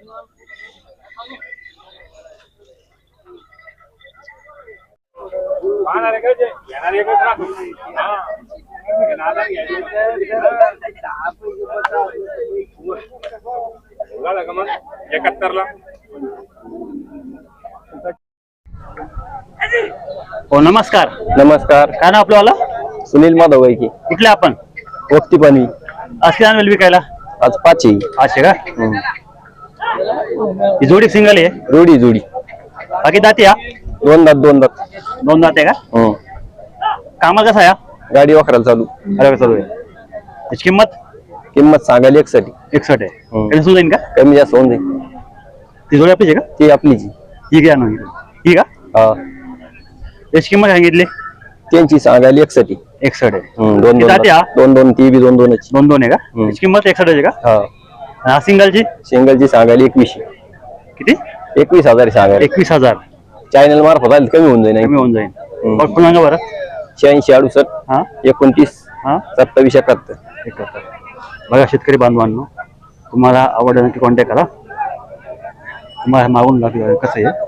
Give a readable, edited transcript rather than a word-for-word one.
हो नमस्कार. नमस्कार. काय नाव आपलं वाला? सुनील माधव की कुठले आपण? वक्ती पाणी असले आणले विकायला आज 5 असे का? ही जोडी सिंगल आहे जोडी जोडी बाकी दाती या दोन दात दोन दाते का? कामाला कसा या गाडी वाकरायला चालू अरे चालू आहे. त्याची किंमत सांगायला 61 आहे. कधी सुरू जाईल का? कमी जास्त होऊन जाईल. ती जोडी आपलीच आहे का? ती आपलीची ही घ्या ना ही का? हा त्याची किंमत सांगितली त्यांची सांगायला 61 61 आहे. दोन ती जाते हा? दोन ती बी दोन दोनच दोन दोन आहे का? त्याची किंमत 61 आहे का? हा सिंगलची सिंगलची सांगायला 21 किती? 21,000 सांगायला 21,000 चॅनल मार्फत आले कमी होऊन जाईल. कमी होऊन जाईल. पुन्हा सांगा बरं. 86 68 हा 29 हा 27 71. बघा शेतकरी बांधवांनो, तुम्हाला आवडलं नक्की कॉन्टॅक्ट करा. तुम्हाला मागून लागलं कसं आहे.